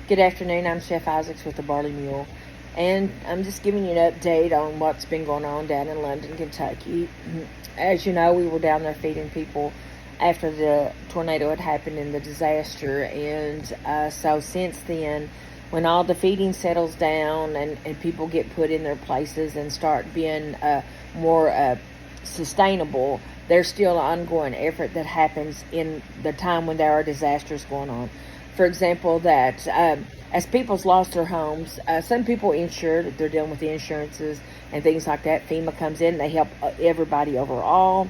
Good afternoon. I'm Chef Isaacs with the Barley Mule, and I'm just giving you an update on what's been going on down in London, Kentucky. As you know, we were down there feeding people after the tornado had happened and the disaster, and so since then, when all the feeding settles down and people get put in their places and start being more sustainable, there's still an ongoing effort that happens in the time when there are disasters going on. For example, that as people's lost their homes, some people insured, they're dealing with the insurances and things like that. FEMA comes in, they help everybody overall.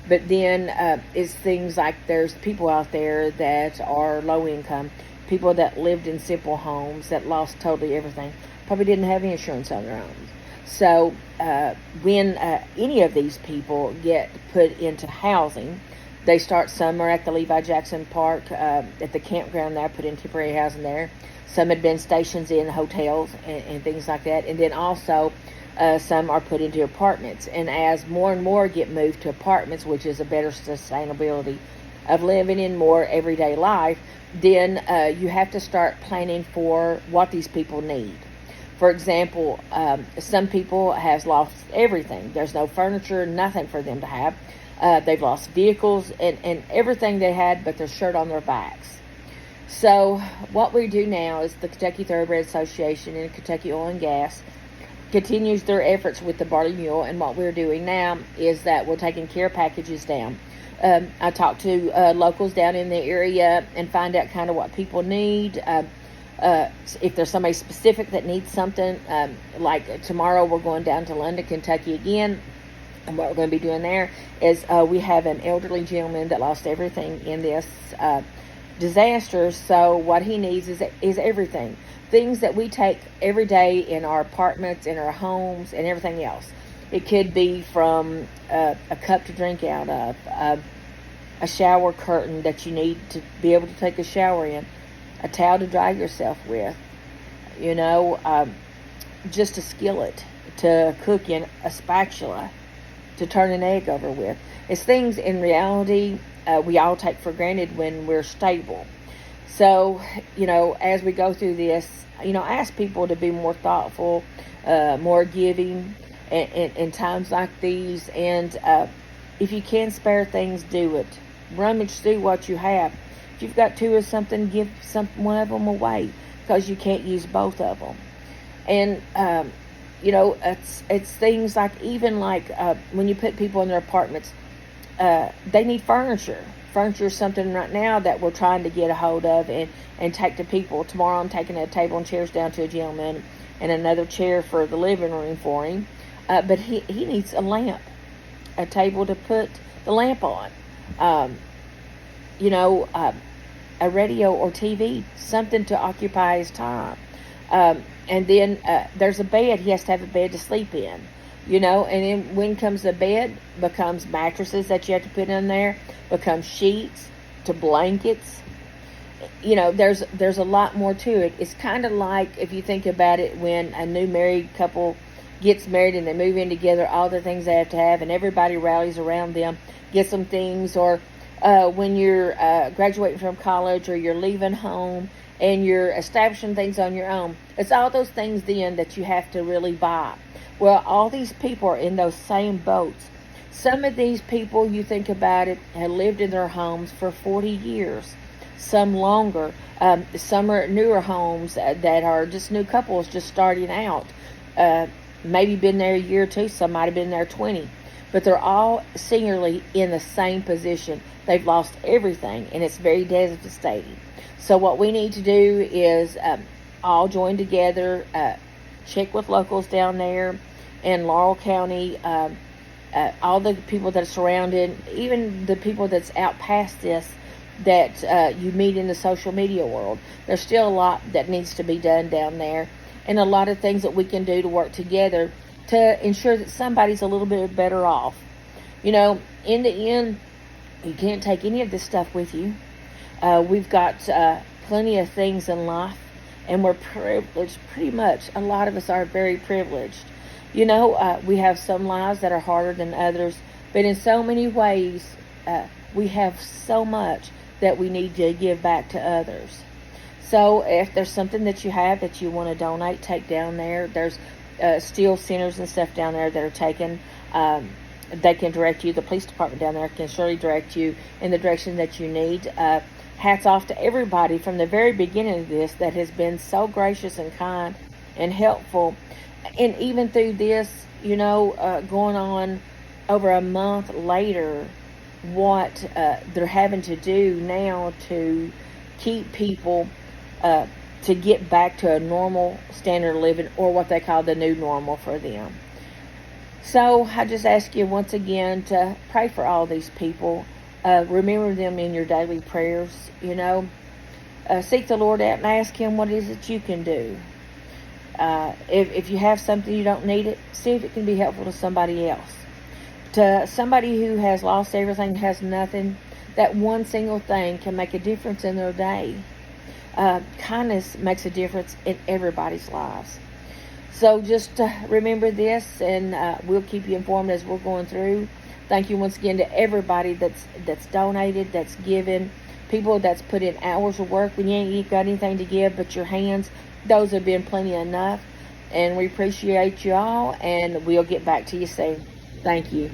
But then it's things like there's people out there that are low income, people that lived in simple homes that lost totally everything, probably didn't have insurance on their own. So when any of these people get put into housing, they start, some are at the Levi Jackson Park, at the campground there, put in temporary housing there. Some had been stations in hotels and things like that. And then also some are put into apartments. And as more and more get moved to apartments, which is a better sustainability of living in more everyday life, then you have to start planning for what these people need. For example, some people have lost everything. There's no furniture, nothing for them to have. They've lost vehicles and everything they had but their shirt on their backs. So what we do now is the Kentucky Thoroughbred Association and Kentucky Oil and Gas continues their efforts with the Barley Mule, and what we're doing now is that we're taking care packages down. I talk to locals down in the area and find out kind of what people need. If there's somebody specific that needs something, like tomorrow we're going down to London, Kentucky again. And what we're going to be doing there is we have an elderly gentleman that lost everything in this disaster. So what he needs is everything. Things that we take every day in our apartments, in our homes, and everything else. It could be from a cup to drink out of, a shower curtain that you need to be able to take a shower in, a towel to dry yourself with, just a skillet to cook in, a spatula to turn an egg over with. It's things in reality we all take for granted when we're stable. So, as we go through this, ask people to be more thoughtful, more giving in times like these. And if you can spare things, do it. Rummage through what you have. If you've got two of something, give one of them away, because you can't use both of them. And it's things like, even like when you put people in their apartments, they need furniture. Furniture is something right now that we're trying to get a hold of and take to people. Tomorrow I'm taking a table and chairs down to a gentleman, and another chair for the living room for him. But he needs a lamp, a table to put the lamp on. A radio or TV, something to occupy his time. And then there's a bed. He has to have a bed to sleep in, and then when comes the bed, becomes mattresses that you have to put in there, becomes sheets to blankets. There's a lot more to it. It's kind of like, if you think about it, when a new married couple gets married and they move in together, all the things they have to have, and everybody rallies around them, gets them things. Or when you're graduating from college, or you're leaving home and you're establishing things on your own, it's all those things then that you have to really buy. Well, all these people are in those same boats. Some of these people, you think about it, have lived in their homes for 40 years, some longer. Some are newer homes that are just new couples just starting out. Maybe been there a year or two, some might have been there 20. But they're all singularly in the same position. They've lost everything, and it's very devastating. So what we need to do is all join together, check with locals down there in Laurel County, all the people that are surrounded, even the people that's out past this that you meet in the social media world. There's still a lot that needs to be done down there, and a lot of things that we can do to work together to ensure that somebody's a little bit better off. In the end, you can't take any of this stuff with you. We've got plenty of things in life, and we're privileged. Pretty much, a lot of us are very privileged. We have some lives that are harder than others, but in so many ways, we have so much that we need to give back to others. So if there's something that you have that you want to donate, take down there. There's still centers and stuff down there that are taken. They can direct you. The police department down there can surely direct you in the direction that you need. Hats off to everybody from the very beginning of this that has been so gracious and kind and helpful. And even through this, going on over a month later, what they're having to do now to keep people to get back to a normal standard of living, or what they call the new normal for them. So I just ask you once again to pray for all these people. Remember them in your daily prayers. Seek the Lord out and ask Him what it is that you can do. If you have something you don't need it, see if it can be helpful to somebody else. To somebody who has lost everything, has nothing, that one single thing can make a difference in their day. Kindness makes a difference in everybody's lives. So just remember this, and we'll keep you informed as we're going through. Thank you once again to everybody that's donated, that's given, people that's put in hours of work when you ain't got anything to give but your hands. Those have been plenty enough, and we appreciate you all, and we'll get back to you soon. Thank you.